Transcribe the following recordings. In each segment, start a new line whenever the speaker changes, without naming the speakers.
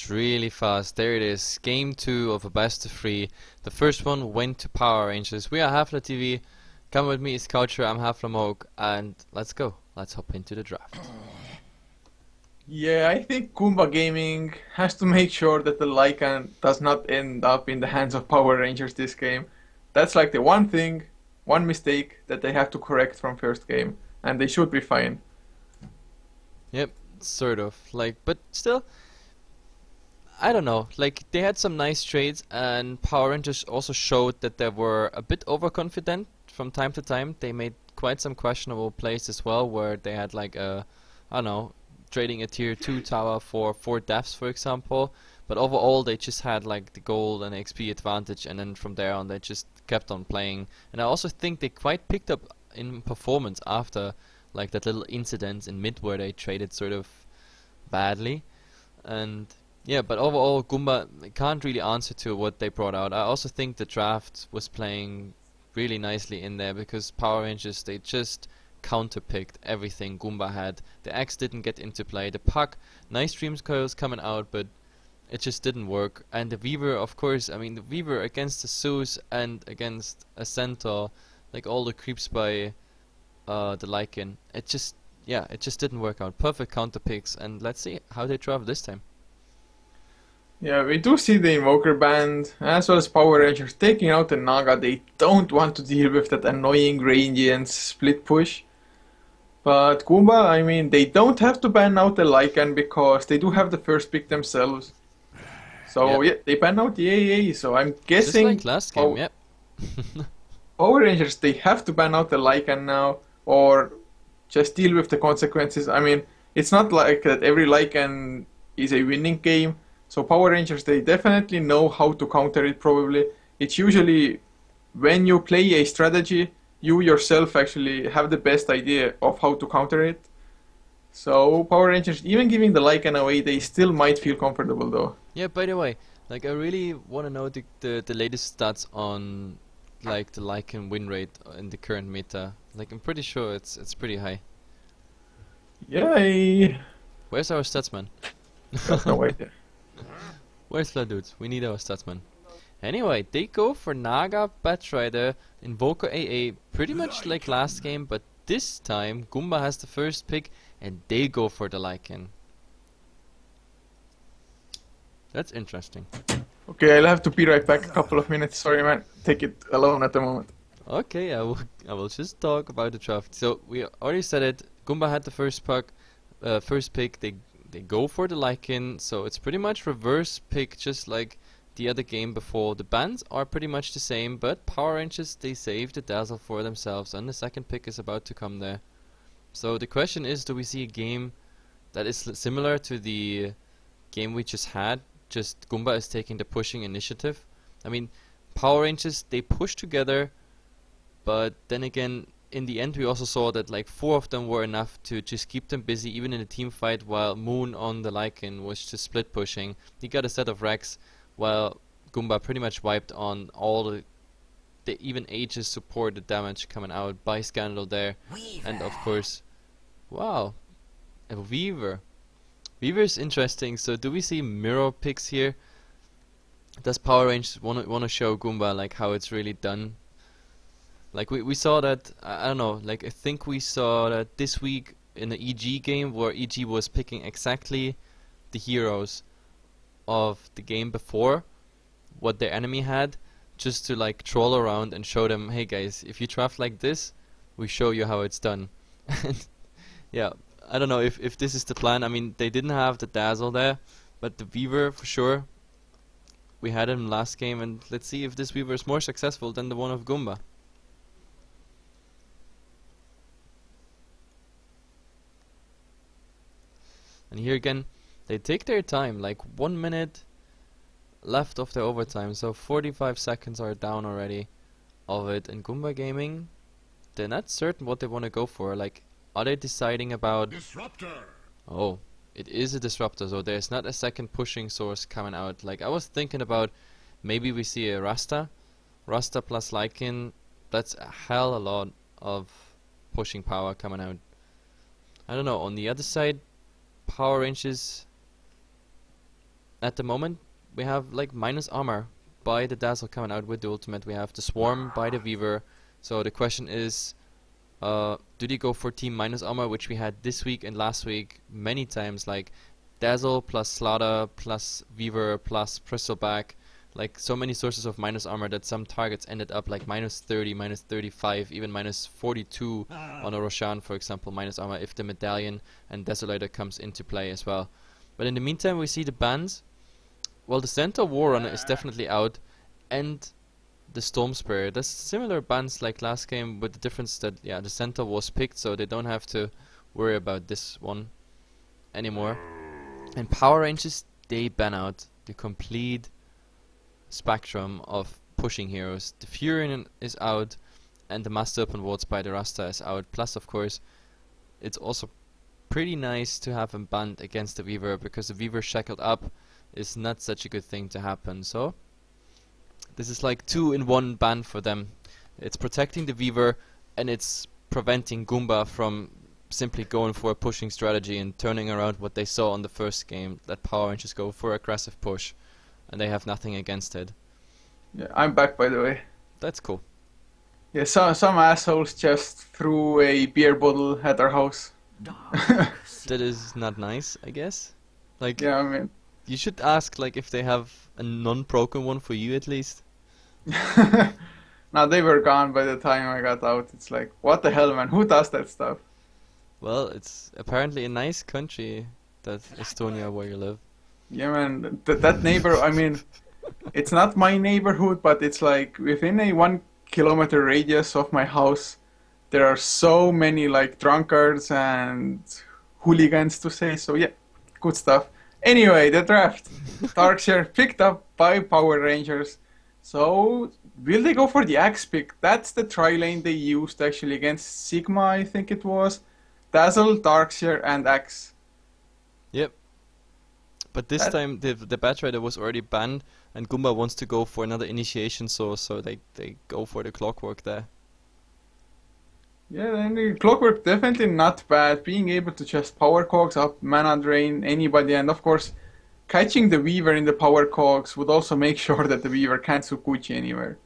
was really fast. There it is. Game 2 of a best of 3. The first one went to Power Rangers. We are Heflatv. Come with me, it's Culture. I'm Heflatv, and let's go. Let's hop into the draft.
Yeah, I think Goomba Gaming has to make sure that the Lycan does not end up in the hands of Power Rangers this game. That's like the one thing, one mistake that they have to correct from first game, and they should be fine.
Yep, sort of. But still, I don't know. They had some nice trades, and Power Rangers also showed that they were a bit overconfident from time to time. They made quite some questionable plays as well, where they had I don't know, trading a tier 2 tower for 4 deaths, for example. But overall, they just had the gold and XP advantage, and then from there on, they just kept on playing. And I also think they quite picked up in performance after that little incident in mid where they traded sort of badly. And yeah, but overall, Goomba can't really answer to what they brought out. I also think the draft was playing really nicely in there, because Power Rangers, they just counterpicked everything Goomba had. The X didn't get into play. The Puck, nice Dream Coils coming out, but it just didn't work. And the Weaver, of course, I mean, the Weaver against the Zeus and against a Centaur, all the creeps by the Lycan, it just didn't work out. Perfect counter picks, and let's see how they draft this time.
Yeah, we do see the Invoker band, as well as Power Rangers taking out the Naga. They don't want to deal with that annoying Radiant split push. But Goomba, I mean, they don't have to ban out the Lycan because they do have the first pick themselves. So yeah, they ban out the AA, so I'm guessing...
Just like last game, yep.
Power Rangers, they have to ban out the Lycan now, or just deal with the consequences. I mean, it's not like that every Lycan is a winning game, so Power Rangers, they definitely know how to counter it probably. It's usually when you play a strategy, you yourself actually have the best idea of how to counter it. So Power Rangers, even giving the Lycan away, they still might feel comfortable though.
Yeah, by the way, I really want to know the latest stats on the Lycan win rate in the current meta. I'm pretty sure it's pretty high.
Yeah,
Where's our statsman?
That's no idea.
Where's Flat Dudes? We need our statsman. Anyway, they go for Naga, Batrider, Invoker AA, pretty much like last game, but this time Goomba has the first pick and they go for the Lycan. That's interesting.
Okay, I'll have to be right back. A couple of minutes. Sorry, man. Take it alone at the moment.
Okay, I will just talk about the draft. So we already said it. Goomba had the first pick. They go for the Lycan. So it's pretty much reverse pick, just like the other game before. The bans are pretty much the same, but Power Rangers, they save the Dazzle for themselves, and the second pick is about to come there. So the question is, do we see a game that is similar to the game we just had? Just Goomba is taking the pushing initiative. I mean, Power Rangers, they push together, but then again, in the end we also saw that 4 of them were enough to just keep them busy even in a team fight, while Moon on the Lycan was just split pushing. He got a set of Rex, while Goomba pretty much wiped on all the even Aegis support, the damage coming out by Scandal there. Weaver. And of course, wow, a Weaver. Weaver is interesting. So do we see mirror picks here? Does Power Rangers want to show Goomba how it's really done? We saw that, I don't know, I think we saw that this week in the EG game, where EG was picking exactly the heroes of the game before what their enemy had, just to troll around and show them, hey guys, if you draft like this, we show you how it's done. Yeah, I don't know if this is the plan. I mean, they didn't have the Dazzle there, but the Weaver for sure. We had him last game, and let's see if this Weaver is more successful than the one of Goomba. And here again, they take their time, 1 minute left of their overtime, so 45 seconds are down already of it. And Goomba Gaming, they're not certain what they want to go for. Are they deciding about... Disruptor! Oh, it is a Disruptor, so there's not a second pushing source coming out. I was thinking about maybe we see a Rasta plus Lycan. That's a hell a lot of pushing power coming out. I don't know, on the other side, Power Rangers at the moment, we have like minus armor by the Dazzle coming out with the ultimate. We have the Swarm by the Weaver. So the question is, do they go for team minus armor, which we had this week and last week many times, like Dazzle plus Slaughter plus Weaver plus Bristleback, like so many sources of minus armor that some targets ended up like minus 30, minus 35, even minus 42 on a Roshan, for example, minus armor if the Medallion and Desolator comes into play as well. But in the meantime, we see the bans. Well, the Centaur Warrunner is definitely out, and the Storm Spirit. There's similar bans like last game, with the difference that, yeah, the Centaur was picked, so they don't have to worry about this one anymore. And Power Rangers, they ban out the complete spectrum of pushing heroes. The Furion is out, and the Master Open Worlds by the Rasta is out. Plus, of course, it's also pretty nice to have him banned against the Weaver, because the Weaver shackled up is not such a good thing to happen. So this is like 2-in-1 ban for them. It's protecting the Weaver, and it's preventing Goomba from simply going for a pushing strategy and turning around what they saw on the first game, that Power Rangers go for aggressive push, and they have nothing against it.
Yeah, I'm back, by the way.
That's cool.
Yeah, some assholes just threw a beer bottle at our house.
That is not nice, I guess. Like,
Yeah, I mean...
you should ask like if they have a non-broken one for you at least.
Now, they were gone by the time I got out. It's like, what the hell, man? Who does that stuff?
Well, it's apparently a nice country, that Estonia, where you live.
Yeah, man, that neighbor, I mean, it's not my neighborhood, but it's like within a 1 kilometer radius of my house, there are so many like drunkards and hooligans, to say. So yeah, good stuff. Anyway, the draft. Darkseer picked up by Power Rangers. So will they go for the Axe pick? That's the tri-lane they used actually against Sigma, I think it was. Dazzle, Darkseer, and Axe.
Yep. But this time the Batrider was already banned, and Goomba wants to go for another initiation source, so they go for the Clockwork there.
Yeah, and the Clockwork definitely not bad. Being able to just power cogs up, mana drain anybody, and of course, catching the Weaver in the power cogs would also make sure that the Weaver can't Sukuchi anywhere.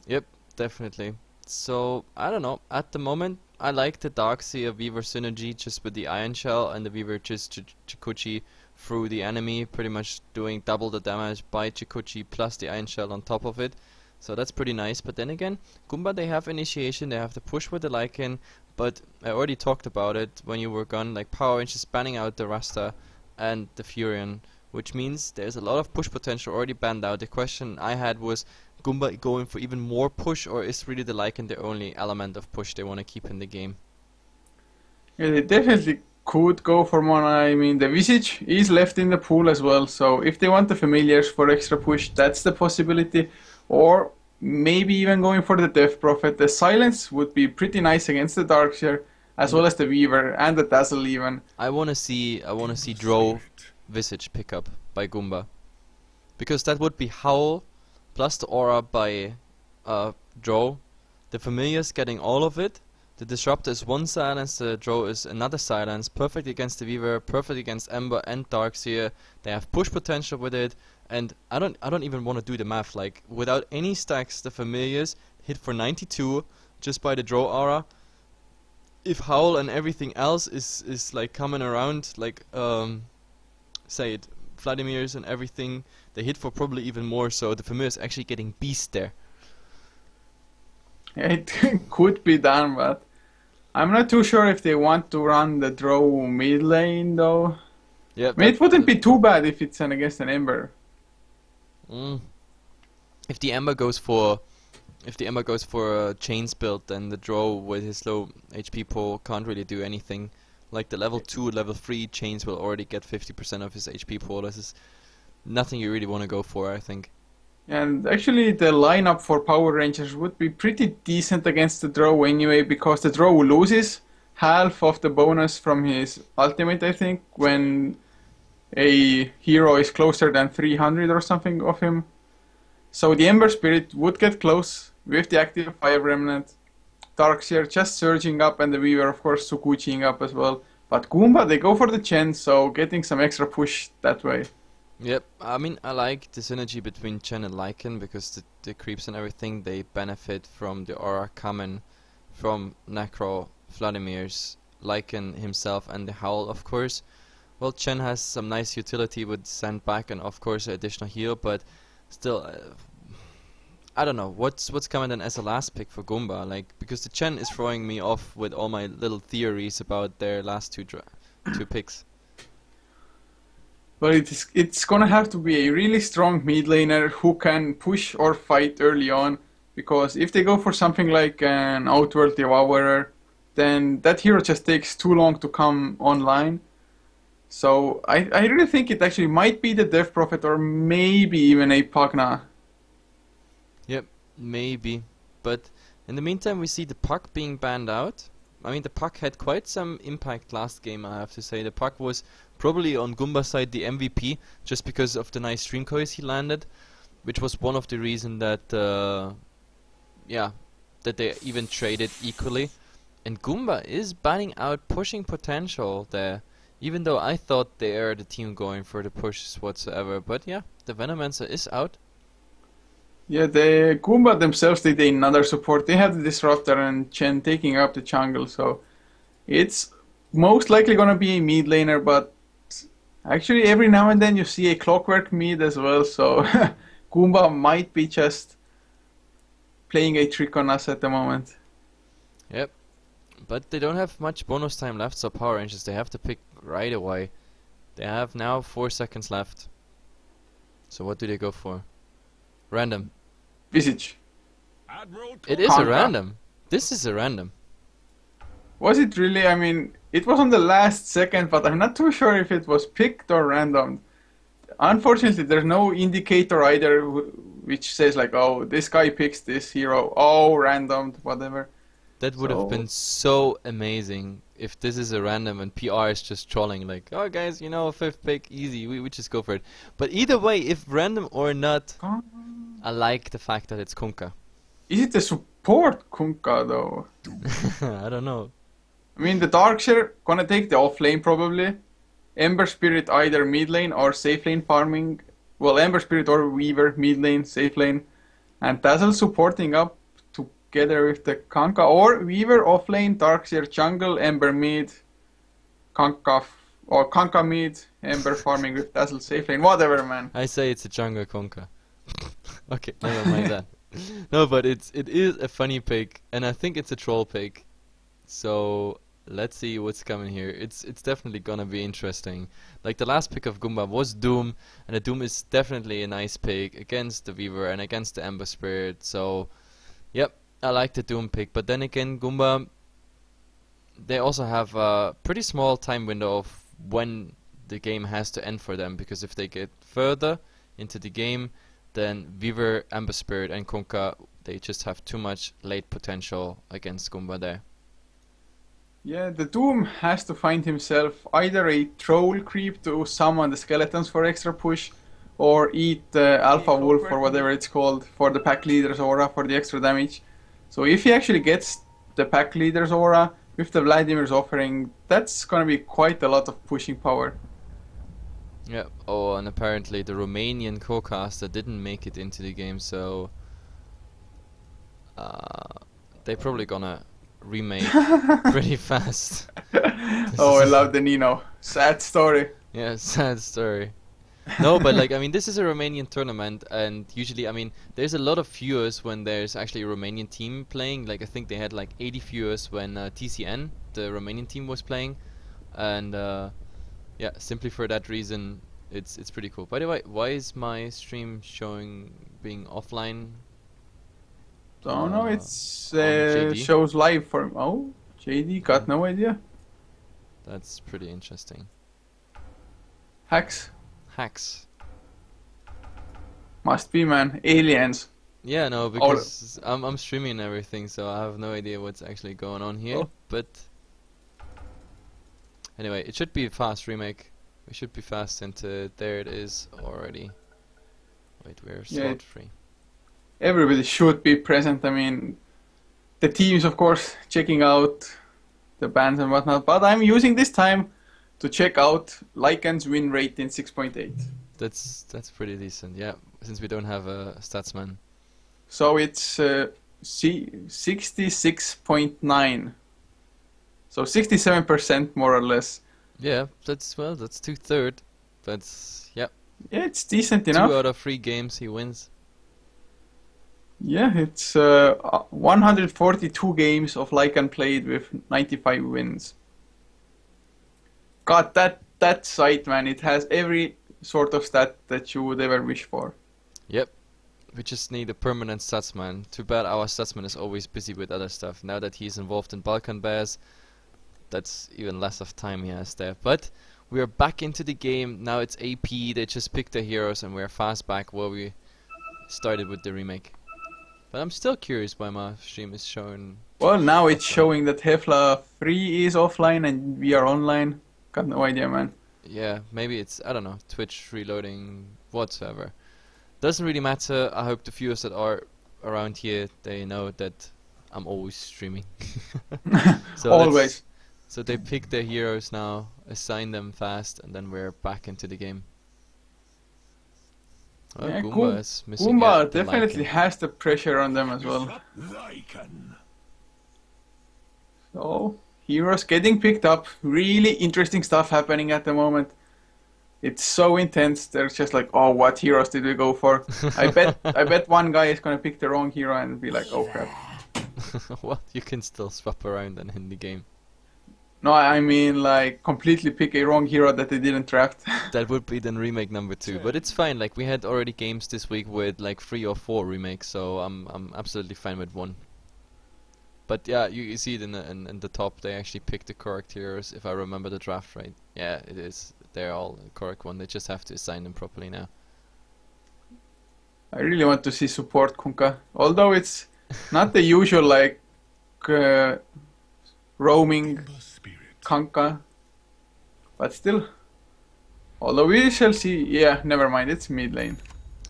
Yep, definitely. So, I don't know, at the moment, I like the Darkseer Weaver synergy just with the Iron Shell, and the Weaver just Chikuchi through the enemy, pretty much doing double the damage by Chikuchi plus the Iron Shell on top of it. So that's pretty nice. But then again, Goomba, they have initiation, they have the push with the Lycan, but I already talked about it when you were gone, like Power Rangers spanning out the Rasta and the Furion, which means there's a lot of push potential already banned out. The question I had was, Goomba going for even more push, or is really the Lycan the only element of push they want to keep in the game?
Yeah, they definitely could go for mana. I mean, the Visage is left in the pool as well, so if they want the Familiars for extra push, that's the possibility. Or maybe even going for the Death Prophet. The Silence would be pretty nice against the Darkseer, as well as the Weaver and the Dazzle even.
I wanna see Drow Visage pickup by Goomba, because that would be Howl plus the Aura by Drow. The Familiars getting all of it. The Disruptor is one silence, the Drow is another silence. Perfect against the Weaver, perfect against Ember and Darkseer. They have push potential with it, and I don't even want to do the math. Like, without any stacks, the Familiars hit for 92 just by the Drow Aura. If Howl and everything else is like coming around, like say it, Vladimir's and everything, they hit for probably even more. So the Familiars actually getting beast there.
It could be done, but I'm not too sure if they want to run the Drow mid lane though.
Yeah,
I mean, it wouldn't be too bad if it's against an Ember.
If the Ember goes for a chains build, then the Drow with his low HP pool can't really do anything. Like the level 2, level 3 chains will already get 50% of his HP pool. This is nothing you really want to go for, I think.
And actually the lineup for Power Rangers would be pretty decent against the Drow anyway, because the Drow loses half of the bonus from his ultimate, I think, when a hero is closer than 300 or something of him. So the Ember Spirit would get close with the active Fire Remnant. Darkseer just surging up, and the Weaver of course Sukuchiing up as well. But Goomba, they go for the Chen, so getting some extra push that way.
Yep, I mean, I like the synergy between Chen and Lycan because the creeps and everything, they benefit from the aura coming from Necro, Vladimir's, Lycan himself, and the Howl, of course. Well, Chen has some nice utility with Sandbag and, of course, additional heal, but still, I don't know, what's coming then as a last pick for Goomba, like, because the Chen is throwing me off with all my little theories about their last two picks.
But it's gonna have to be a really strong mid laner who can push or fight early on, because if they go for something like an Outworld Devourer, then that hero just takes too long to come online. So I really think it actually might be the Death Prophet or maybe even a Pugna.
Yep, maybe. But in the meantime, we see the Puck being banned out. I mean, the Puck had quite some impact last game, I have to say. The Puck was probably on Goomba's side the MVP, just because of the nice stream coins he landed, which was one of the reasons that, yeah, that they even traded equally. And Goomba is banning out pushing potential there, even though I thought they are the team going for the pushes whatsoever. But yeah, the Venomancer is out.
Yeah, the Goomba themselves did another support. They have the Disruptor and Chen taking up the jungle, so it's most likely gonna be a mid laner, but actually every now and then you see a Clockwork mid as well, so Goomba might be just playing a trick on us at the moment.
Yep. But they don't have much bonus time left, so Power Rangers, they have to pick right away. They have now 4 seconds left. So what do they go for? Random.
Visage.
It is a
Kanka.
random. This is a random.
Was it really? I mean, it was on the last second, but I'm not too sure if it was picked or random. Unfortunately, there's no indicator either which says like, oh, this guy picks this hero, oh, random, whatever.
That would have been so amazing if this is a random and PR is just trolling like, oh guys, you know, 5th pick, easy, we just go for it. But either way, if random or not, I like the fact that it's Kunkka.
Is it a support Kunkka though?
I don't know.
I mean, the Darkshire gonna take the off lane probably. Ember Spirit either mid lane or safe lane farming. Well, Ember Spirit or Weaver mid lane, safe lane. And Dazzle supporting up together with the Kanka, or Weaver off lane, Darkseer jungle, Ember mid, Kanka or Kanka mid, Ember farming with Dazzle safe lane, whatever, man.
I say it's a jungle Kunkka. Okay, never mind that. No, but it is a funny pick, and I think it's a troll pick. So let's see what's coming here. It's definitely gonna be interesting. Like the last pick of Goomba was Doom, and the Doom is definitely a nice pick against the Weaver and against the Ember Spirit. So, yep. I like the Doom pick, but then again, Goomba, they also have a pretty small time window of when the game has to end for them, because if they get further into the game, then Weaver, Ember Spirit and Kunkka, they just have too much late potential against Goomba there.
Yeah, the Doom has to find himself either a troll creep to summon the skeletons for extra push, or eat the Alpha Wolf or whatever it's called for the pack leader's aura for the extra damage. So if he actually gets the pack leader's aura with the Vladimir's offering, that's gonna be quite a lot of pushing power.
Yeah. Oh, and apparently the Romanian co-caster didn't make it into the game, so they're probably gonna remake pretty fast.
Oh, I love the Nino. Sad story.
Yeah, sad story. No, but like, I mean, this is a Romanian tournament, and usually, I mean, there's a lot of viewers when there's actually a Romanian team playing. Like, I think they had like 80 viewers when TCN, the Romanian team, was playing, and yeah, simply for that reason, it's pretty cool. By the way, why is my stream showing being offline?
Don't know, it's
JD?
shows live for. Oh, JD, got no idea.
That's pretty interesting.
Hacks.
Hacks.
Must be, man. Aliens.
Yeah, no, because I'm streaming and everything, so I have no idea what's actually going on here.
Oh.
But anyway, it should be a fast remake. We should be fast into there. It is already. Wait, we're slot free.
Everybody should be present. I mean, the teams, of course, checking out the bands and whatnot. But I'm using this time to check out Lycan's win rate in 6.8.
That's pretty decent. Yeah, since we don't have a statsman.
So it's 66.9. So 67% more or less.
Yeah, that's 2/3. That's yeah.
Yeah, it's decent
2
enough.
out of 3 games he wins.
Yeah, it's 142 games of Lycan played with 95 wins. God, that site, man, it has every sort of stat that you would ever wish for.
Yep. We just need a permanent statsman. Too bad our statsman is always busy with other stuff. Now that he's involved in Balkan Bears, that's even less of time he has there. But we are back into the game. Now it's AP. They just picked their heroes and we're fast back where we started with the remake. But I'm still curious why my stream is showing.
Well, now it's showing that Heflatv 3 is offline and we are online. Got no idea, man.
Yeah, maybe it's, I don't know, Twitch reloading, whatsoever. Doesn't really matter. I hope the viewers that are around here, they know that I'm always streaming. So
Always.
So they pick their heroes now, assign them fast, and then we're back into the game. Oh,
Yeah,
Goomba is missing.
Goomba
the
definitely
Lycan.
has the pressure on them as well. So, heroes getting picked up. Really interesting stuff happening at the moment. It's so intense. They're just like, oh, what heroes did we go for? I bet one guy is gonna pick the wrong hero and be like, oh crap.
Well, you can still swap around and in the game.
No, I mean like completely pick a wrong hero that they didn't draft.
That would be then remake number 2, but it's fine. Like we had already games this week with like 3 or 4 remakes, so I'm absolutely fine with one. But yeah, you see it in the top. They actually picked the correct heroes, if I remember the draft right. Yeah, it is. They're all the correct one. They just have to assign them properly now.
I really want to see support Kunkka, although it's not the usual like roaming Kunkka, but still. Although we shall see. Yeah, never mind. It's mid lane.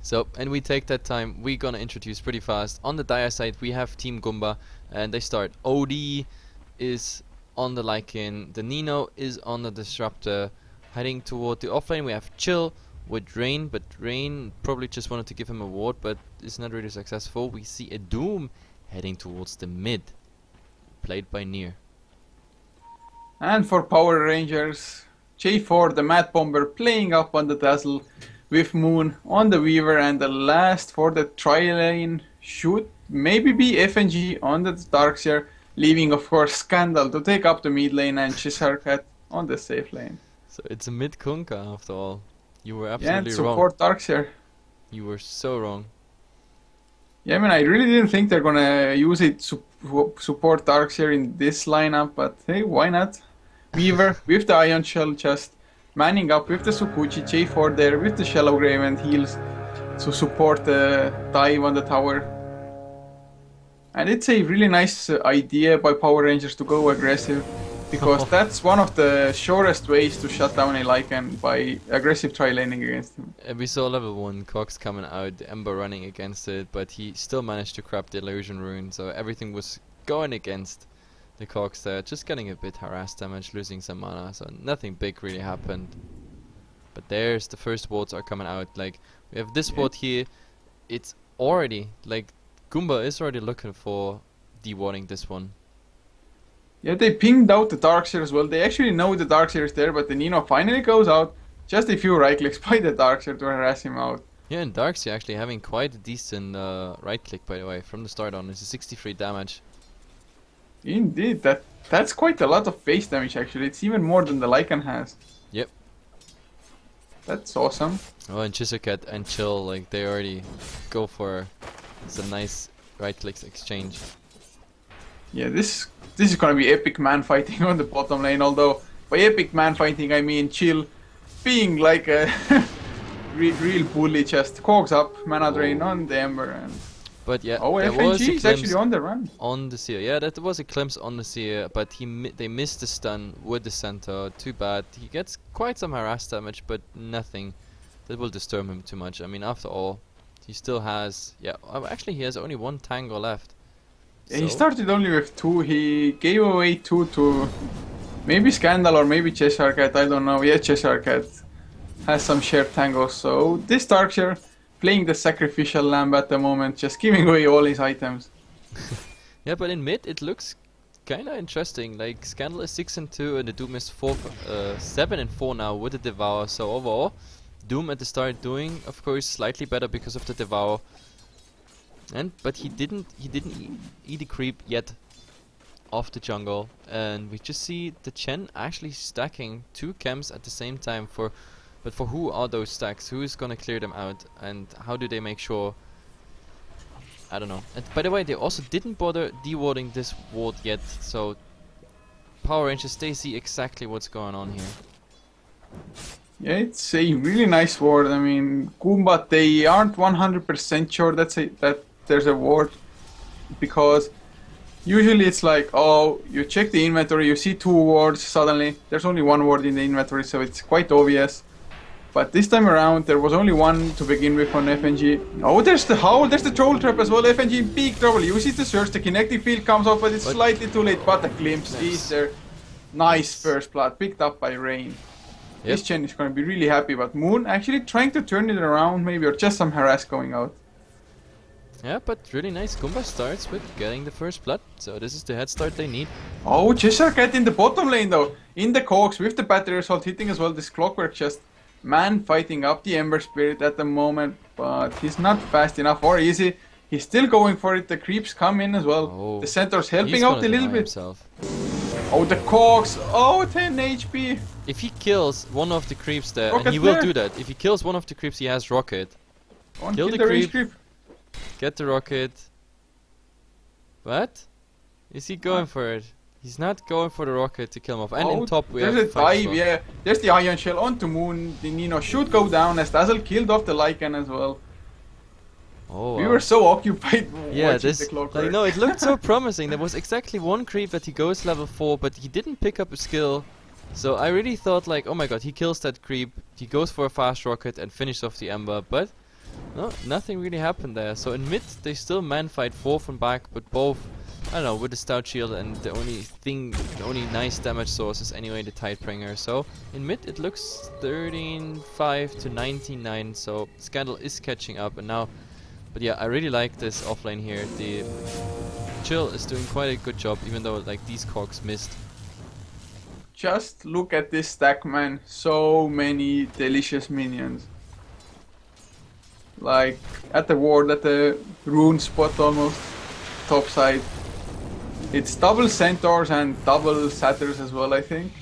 So, and we take that time. We're gonna introduce pretty fast. On the Dire side, we have Team Goomba, and they start. OD is on the Lycan. The Nino is on the Disruptor. Heading toward the offlane, we have Chill with Rain, but Rain probably just wanted to give him a ward, but it's not really successful. We see a Doom heading towards the mid, played by Nier.
And for Power Rangers, J4, the Mad Bomber, playing up on the Dazzle with Moon on the Weaver, and the last for the tri-lane should maybe be FNG on the Darkseer, leaving of course Scandal to take up the mid lane and Cheshire on the safe lane.
So it's a mid Kunkka after all. You were
Yeah, and
absolutely wrong.
support Darkseer.
You were so wrong.
Yeah, I mean, I really didn't think they're gonna use it support Darkseer in this lineup, but hey, why not? Weaver with the Ion Shell just manning up with the Sukuchi, J4 there with the Shallow Grave and heals to support the dive on the tower. And it's a really nice idea by Power Rangers to go aggressive, because that's one of the surest ways to shut down a Lycan, by aggressive tri-laning against him.
And we saw level 1 Cox coming out, the Ember running against it, but he still managed to grab the illusion rune, so everything was going against the Cox there, just getting a bit harass damage, losing some mana, so nothing big really happened. But there's the first wards are coming out, like we have this ward here, it's already, like Goomba is already looking for dewarding this one.
Yeah, they pinged out the Darkseer as well. They actually know the Darkseer is there, but the Nino finally goes out. Just a few right clicks by the Darkseer to harass him out.
Yeah, and Darkseer actually having quite a decent right click, by the way, from the start on. It's a 63 damage.
Indeed, that's quite a lot of base damage actually. It's even more than the Lycan has.
Yep.
That's awesome.
Oh, and Chizukat and Chill, like they already go for some nice right clicks exchange.
Yeah, this is gonna be epic man fighting on the bottom lane. Although by epic man fighting I mean Chill being like a real bully, just cogs up, mana drain on the Ember, and
but yeah,
oh,
there was
FNG
a
is actually on the run.
on the Seer. Yeah, that was a glimpse on the Seer, but they missed the stun with the center. Too bad. He gets quite some harass damage, but nothing that will disturb him too much. I mean, after all, he still has, yeah, actually he has only 1 tango left.
Yeah, he started only with 2. He gave away 2 to maybe Scandal or maybe Cheshire Cat. I don't know. Yeah, Cheshire Cat. has some shared tangos. So this Darkshire playing the sacrificial lamb at the moment, just giving away all his items.
Yeah, but in mid it looks kind of interesting. Like Scandal is 6 and 2, and the Doom is 7 and 4 now with the Devour. So overall, Doom at the start doing, of course, slightly better because of the Devour. But he didn't eat the creep yet off the jungle, and we just see the Chen actually stacking 2 camps at the same time. But for who are those stacks? Who is gonna clear them out, and how do they make sure? I don't know. And by the way, they also didn't bother dewarding this ward yet, so Power Rangers, they see exactly what's going on here.
Yeah, it's a really nice ward. I mean, Goomba, they aren't 100% sure that there's a ward, because usually it's like, oh, you check the inventory, you see 2 wards, suddenly there's only 1 ward in the inventory, so it's quite obvious. But this time around, there was only 1 to begin with on FNG. Oh, there's the howl, there's the troll trap as well. FNG in big trouble, uses the surge, the kinetic field comes off, but it's slightly too late. But the glimpse is there. Nice first blood, picked up by Rain. This Chen is going to be really happy, but Moon actually trying to turn it around maybe, or just some harass going out.
Yeah, but really nice. Goomba starts with getting the first blood, so this is the head start they need.
Oh, Cheshire Cat in the bottom lane though. In the cogs with the battery assault hitting as well. This Clockwork just man fighting up the Ember Spirit at the moment, but he's not fast enough or easy. He's still going for it. The creeps come in as well.
Oh,
the Centaur's helping out a little bit.
Himself.
Oh, the cogs. Oh, 10 HP.
If he kills one of the creeps there,
Rocket
and he will
flare.
do that. If he kills one of the creeps, he has rocket.
Kill the range creep.
Get the rocket. What? Is he going for it? He's not going for the rocket to kill him off. And in top we have
there's a dive,
well.
yeah. There's the Ion Shell onto Moon. The Nino should go down as Dazzle killed off the Lycan as well.
Oh,
we were so occupied watching the
like,
Clockwork.
no, it looked so promising. There was exactly 1 creep that he goes level 4, but he didn't pick up a skill. So I really thought like, oh my god, he kills that creep, he goes for a fast rocket and finishes off the Ember, but no, nothing really happened there. So in mid, they still man fight 4 from back, but both, I don't know, with the Stout Shield, and the only nice damage source is anyway the Tidebringer. So in mid it looks 13-5 to 19-9, so Scandal is catching up, and now, but yeah, I really like this offlane here. The Chill is doing quite a good job, even though like these cogs missed.
Just look at this stack, man. So many delicious minions. Like at the ward, at the rune spot almost, top side. It's double centaurs and double satyrs as well, I think.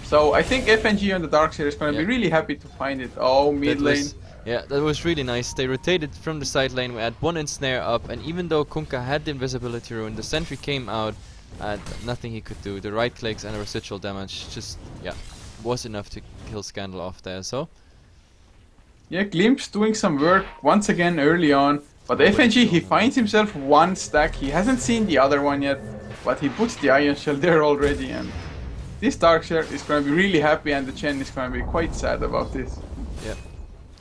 So I think FNG on the Darkseer is going to be really happy to find it. Oh, mid lane.
Yeah, that was really nice. They rotated from the side lane. We had 1 ensnare up, and even though Kunkka had the invisibility rune, the sentry came out and nothing he could do. The right clicks and the residual damage just, was enough to kill Scandal off there. So
yeah, Glimpse doing some work once again early on. But FNG, he finds himself 1 stack. He hasn't seen the other one yet, but he puts the Ion Shell there already, and this Darkseer is going to be really happy, and the Chen is going to be quite sad about this.
Yeah.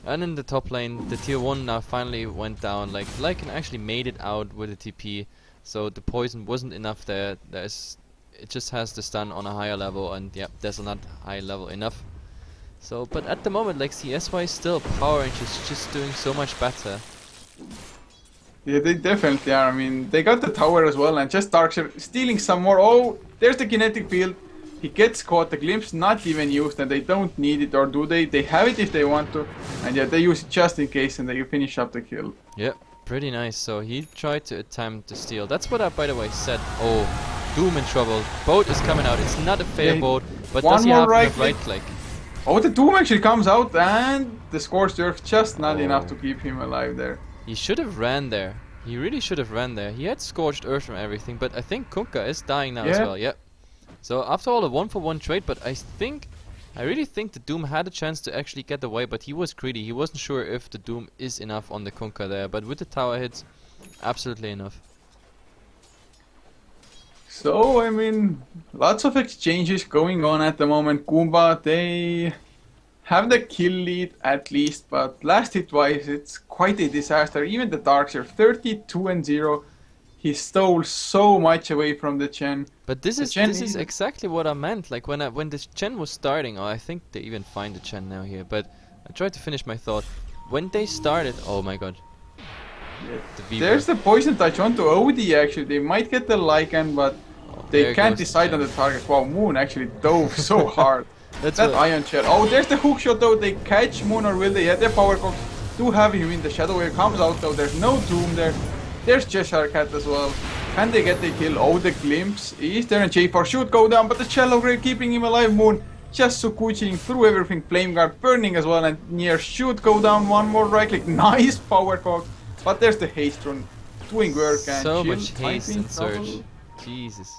And in the top lane, the tier 1 now finally went down. Like Lycan actually made it out with a TP, so the poison wasn't enough there. It just has the stun on a higher level, and there's not high level enough. So, but at the moment, like CS-wise, still Power Rangers just doing so much better.
Yeah, they definitely are. I mean, they got the tower as well, and just Darkseer stealing some more. Oh, there's the kinetic field. He gets caught, the glimpse not even used, and they don't need it, or do they? They have it if they want to, and yeah, they use it just in case, and they finish up the kill.
Yeah, pretty nice. So he tried to attempt to steal. That's what I, by the way, said. Oh, Doom in trouble. Boat is coming out. It's not a fair boat, but does he have enough right click?
Oh, the Doom actually comes out, and the Scorched Earth just not enough to keep him alive there.
He should have ran there. He really should have ran there. He had Scorched Earth from everything, but I think Kunkka is dying now as well. Yep. So after all, a 1-for-1 trade, but I really think the Doom had a chance to actually get away, but he was greedy. He wasn't sure if the Doom is enough on the Kunkka there, but with the tower hits, absolutely enough.
So, I mean, lots of exchanges going on at the moment. Goomba, they have the kill lead at least, but last hit-wise, it's quite a disaster. Even the Darkseer, 32-0. He stole so much away from the Chen.
But this
The
is
Chen
this is
is
exactly what I meant. Like when this Chen was starting, oh, I think they even find the Chen now here. But I tried to finish my thought. When they started, oh my god, the Weaver.
There's the poison touch onto OD actually. They might get the Lycan, but
Oh,
they
there
can't
goes the
decide on
Chen.
the target. Wow, Moon actually dove so hard.
That's
That
what,
Ion Shell. Oh, there's the hook shot though. They catch Moon, or will they? Yeah, their power cogs do have him in. The Shadow Wave comes out though. There's no Doom there. There's Cheshire Cat as well. Can they get the kill? Oh, the glimpse is there, and J4 should go down, but the Shallow Grave keeping him alive. Moon just Sukuchiing through everything. Flame Guard burning as well, and Nier should go down. One more right click. Nice power cog. But there's the haste run doing work, and
so
Shield
much
might
haste
be in
and surge.
trouble.
Jesus.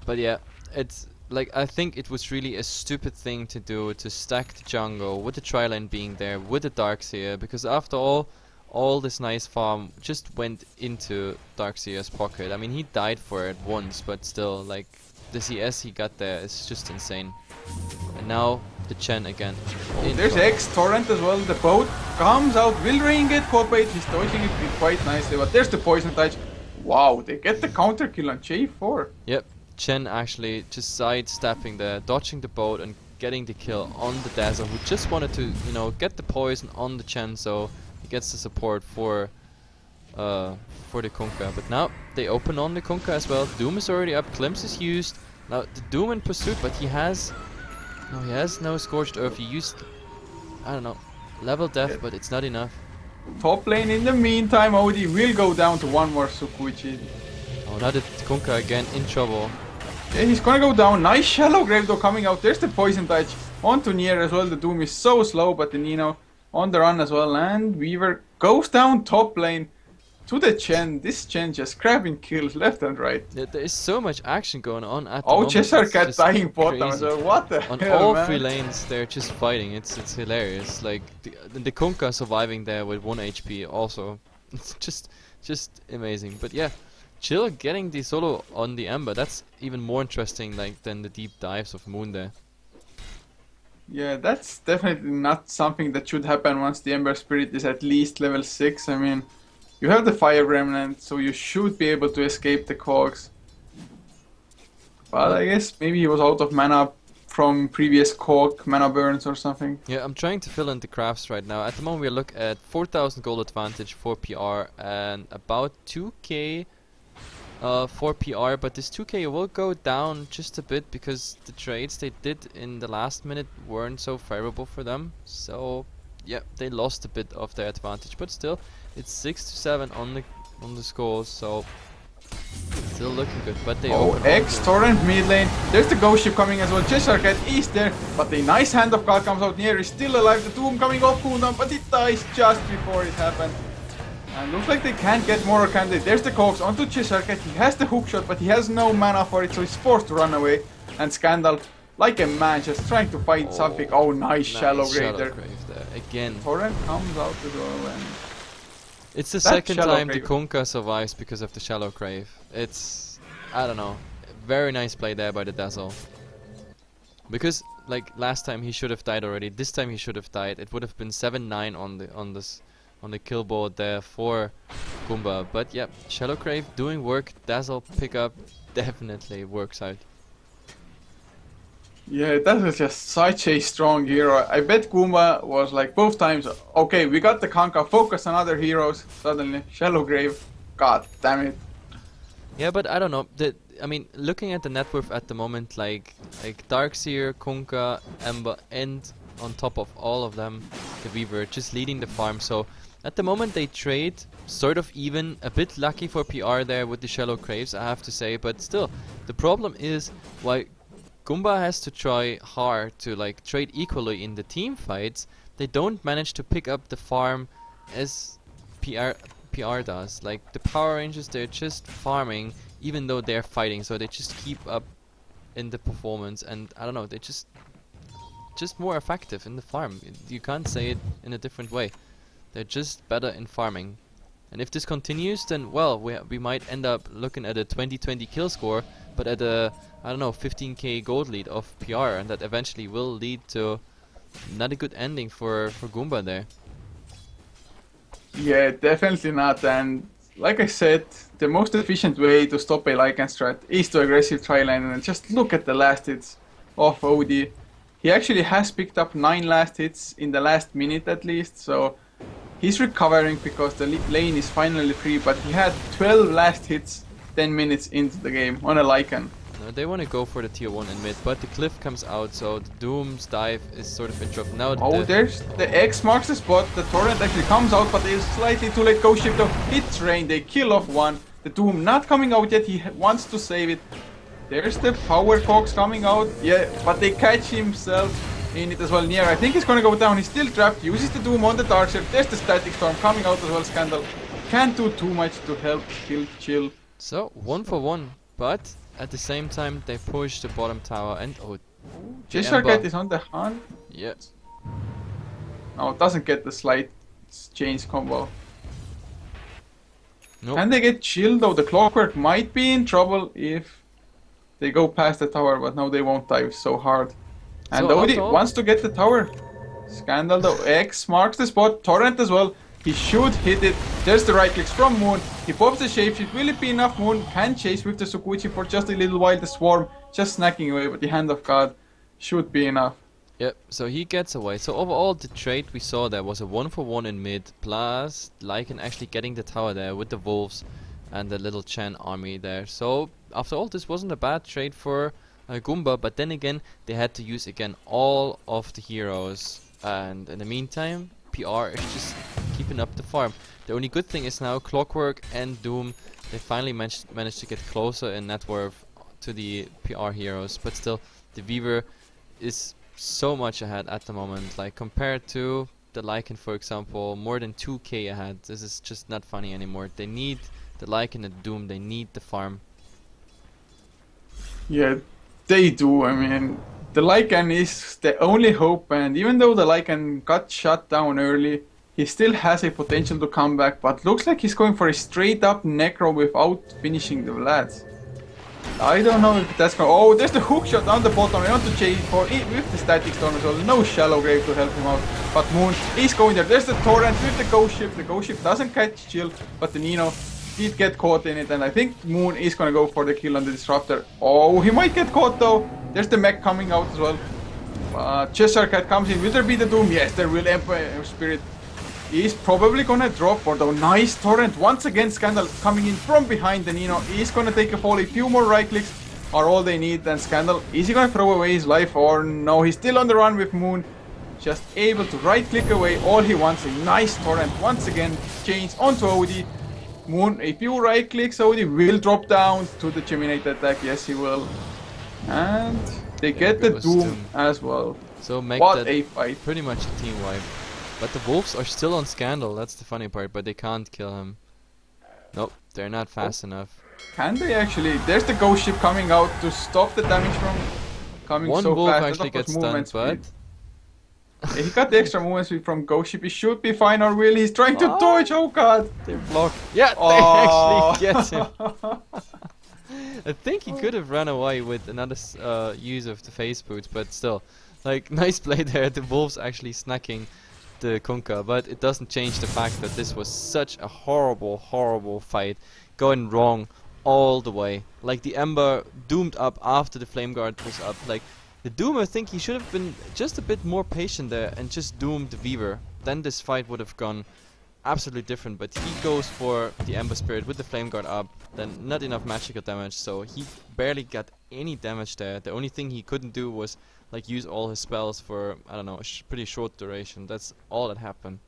But yeah, it's like I think it was really a stupid thing to do to stack the jungle with the tri-lane being there with the Darkseer, because after all this nice farm just went into Darkseer's pocket. I mean, he died for it once, but still, like, the CS he got there is just insane. And now the Chen again. in
There's
trouble.
X Torrent as well. The boat comes out. Will Rain get caught by it? He's dodging it quite nicely, but there's the poison touch. Wow, they get the counter kill on J4.
Yep, Chen actually just sidestepping there, dodging the boat and getting the kill on the Dazzle, who just wanted to, you know, get the poison on the Chen, so he gets the support for the Kunkka. But now they open on the Kunkka as well. Doom is already up. Glimpse is used. Now the Doom in pursuit, but he has no Scorched Earth. He used, I don't know, level death, but it's not enough.
Top lane in the meantime, OD will go down to one more Sukuchi.
Oh, now the Kunkka again in trouble.
Yeah, he's gonna go down. Nice Shallow Grave though coming out. There's the poison touch onto Nier as well. The Doom is so slow, but the Nino on the run as well. And Weaver goes down top lane to the Chen. This Chen just grabbing kills left and right.
Yeah, there is so much action going on at the
Oh,
moment.
Cheshire
It's
Cat
just
dying bottom as
crazy.
well. What the
On
hell,
all
man?
three lanes, they're just fighting. It's hilarious. Like the Kunkka surviving there with 1 HP also. It's just amazing. But yeah, Chill getting the solo on the Ember. That's even more interesting, like, than the deep dives of Moon there.
Yeah, that's definitely not something that should happen once the Ember Spirit is at least level 6. I mean, you have the Fire Remnant, so you should be able to escape the cogs. But I guess maybe he was out of mana from previous cog mana burns or something.
Yeah, I'm trying to fill in the crafts right now. At the moment we look at 4,000 gold advantage for PR and about 2k for PR, but this 2k will go down just a bit because the trades they did in the last minute weren't so favorable for them. So yeah, they lost a bit of their advantage, but still it's 6 to 7 on the scores, so still looking good. But they
Oh,
open
X
onto-
Torrent mid lane. There's the ghost ship coming as well. Cheshire Cat is there, but the nice hand of God comes out. Nier is still alive. The Doom coming off cooldown, but it dies just before it happened. And looks like they can't get more, can they? There's the cogs onto Cheshire Cat. He has the hook shot, but he has no mana for it, so he's forced to run away. And Scandal, like a man, just trying to fight something. Oh, nice Shallow Grave there.
Grave there again.
Torrent comes out as well, and
It's the
That
second
shallow
time the
grave.
Kunkka survives because of the shallow grave. It's, I don't know, very nice play there by the Dazzle. Because like last time he should have died already. This time he should have died. It would have been 7-9 on the kill board there for Goomba. But yeah, shallow grave doing work. Dazzle pickup definitely works out.
yeah, that was just such a strong hero. I bet Goomba was like both times, okay, we got the Kanka, focus on other heroes. Suddenly, Shallow Grave, god damn it.
Yeah, but I don't know. I mean, looking at the net worth at the moment, like Darkseer, Kunkka, Ember, and on top of all of them, the Weaver just leading the farm. So at the moment they trade sort of even, a bit lucky for PR there with the shallow graves, I have to say. But still, the problem is why Goomba has to try hard to like trade equally in the team fights. They don't manage to pick up the farm as PR does. Like the Power Rangers, they're just farming even though they're fighting, so they just keep up in the performance, and I don't know, they're just more effective in the farm. You can't say it in a different way. They're just better in farming. And if this continues, then well, we might end up looking at a 20-20 kill score, but at a, I don't know, 15k gold lead of PR, and that eventually will lead to not a good ending for Goomba there.
Yeah, definitely not. And like I said, the most efficient way to stop a Lycan strat is to aggressive tri-lane, and just look at the last hits of OD. He actually has picked up 9 last hits in the last minute at least, so he's recovering because the lane is finally free, but he had 12 last hits 10 minutes into the game on a Lycan.
No, they want to go for the tier 1 in mid, but the cliff comes out, so the Doom's dive is sort of interrupted. Now
Oh, there's the X marks the spot. The torrent actually comes out, but it's slightly too late. Ghost Ship though hits Rain. They kill off one. The Doom not coming out yet. He wants to save it. There's the Power Cox coming out. Yeah, but they catch himself in it as well. Nier, I think he's gonna go down. He's still trapped. Uses the Doom on the Dark Shift. There's the Static Storm coming out as well. Scandal can't do too much to help kill Chill.
So 1 for 1, but at the same time they push the bottom tower and
Cheshire is on the hunt.
Yeah.
No, it doesn't get the slight change combo.
Nope.
Can they get Chill though? The Clockwork might be in trouble if they go past the tower, but now they won't dive so hard. And
So
Odie wants to get the tower. Scandal though. X marks the spot. Torrent as well. He should hit it. There's the right clicks from Moon. He pops the shapeshift. Will it be enough? Moon can chase with the Sukuchi for just a little while. The swarm just snacking away, but the Hand of God should be enough.
Yep, so he gets away. So overall the trade we saw there was a 1 for 1 in mid, plus Lycan actually getting the tower there with the wolves and the little Chen army there. So after all, this wasn't a bad trade for Goomba, but then again they had to use again all of the heroes, and in the meantime PR is just keeping up the farm. The only good thing is now Clockwork and Doom, they finally managed to get closer in net worth to the PR heroes, but still the Weaver is so much ahead at the moment, like compared to the Lycan for example, more than 2k ahead. This is just not funny anymore. They need the Lycan and the Doom, they need the farm.
Yeah, they do. I mean, the Lycan is the only hope, and even though the Lycan got shut down early, he still has a potential to come back, but looks like he's going for a straight up Necro without finishing the Vlads. I don't know if that's going. Oh, there's the hook shot on the bottom. I want to chase for it with the Static Storm as well. No Shallow Grave to help him out, but Moon is going there. There's the Torrent with the Ghost Ship. The Ghost Ship doesn't catch Chill, but the Nino did get caught in it, and I think Moon is gonna go for the kill on the Disruptor. Oh, he might get caught though. There's the mech coming out as well. Cheshire Cat comes in. Will there be the Doom? Yes, there will. Empire Spirit is probably gonna drop for the nice Torrent. Once again, Scandal coming in from behind the Nino. He's gonna take a fall. A few more right clicks are all they need. And Scandal, is he gonna throw away his life or no? He's still on the run with Moon. Just able to right click away all he wants. A nice Torrent once again. Change onto OD. Moon, a few right clicks, OD will drop down to the Geminate attack. Yes, he will. And they get the Doom as well.
So make
what
that
a fight.
Pretty much a team wipe. But the wolves are still on Scandal, that's the funny part, but they can't kill him. Nope, they're not fast enough.
Can they actually? There's the Ghost Ship coming out to stop the damage from coming
One
so
wolf
fast.
actually gets stunned, but
yeah, he got the extra movement speed from Ghost Ship. He should be fine, or will he's trying to dodge? Oh god!
they block. Yeah, they actually get him. I think he could have run away with another use of the face boot, but still, like, nice play there. The wolves actually snacking the Kunkka, but it doesn't change the fact that this was such a horrible, horrible fight, going wrong all the way. Like, the Ember doomed up after the Flame Guard was up. Like, the Doom, I think he should have been just a bit more patient there and just doomed the Weaver. Then this fight would have gone absolutely different, but he goes for the Ember Spirit with the Flame Guard up, then not enough magical damage, so he barely got any damage there. The only thing he couldn't do was like use all his spells for, I don't know, a pretty short duration. That's all that happened.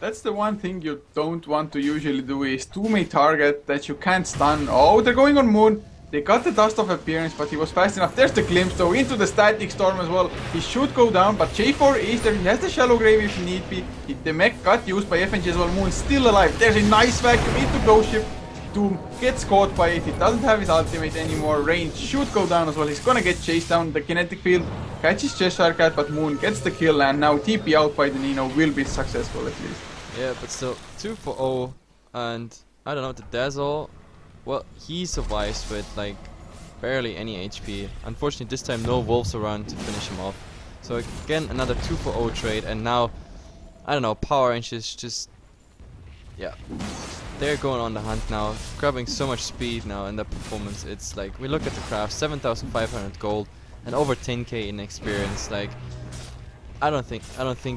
That's the one thing you don't want to usually do, is doom a target that you can't stun. Oh, they're going on Moon. They got the Dust of Appearance, but he was fast enough. There's the Glimpse though, into the Static Storm as well. He should go down, but J4 is there. He has the Shallow Grave if need be. The mech got used by FNG as well. Moon still alive. There's a nice vacuum into Ghost Ship. Doom gets caught by it. He doesn't have his ultimate anymore. Rain should go down as well. He's gonna get chased down. The kinetic field catches Cheshire Cat, but Moon gets the kill, and now TP out by the Nino will be successful at least.
Yeah, but still 2 for 0, and I don't know, the Dazzle, well, he survives with like barely any HP. Unfortunately this time no wolves around to finish him off. So again another 2 for 0 trade, and now I don't know, Power Rangers just, yeah, they're going on the hunt now, grabbing so much speed now in the performance. It's like, we look at the craft, 7,500 gold and over 10k in experience. Like, I don't think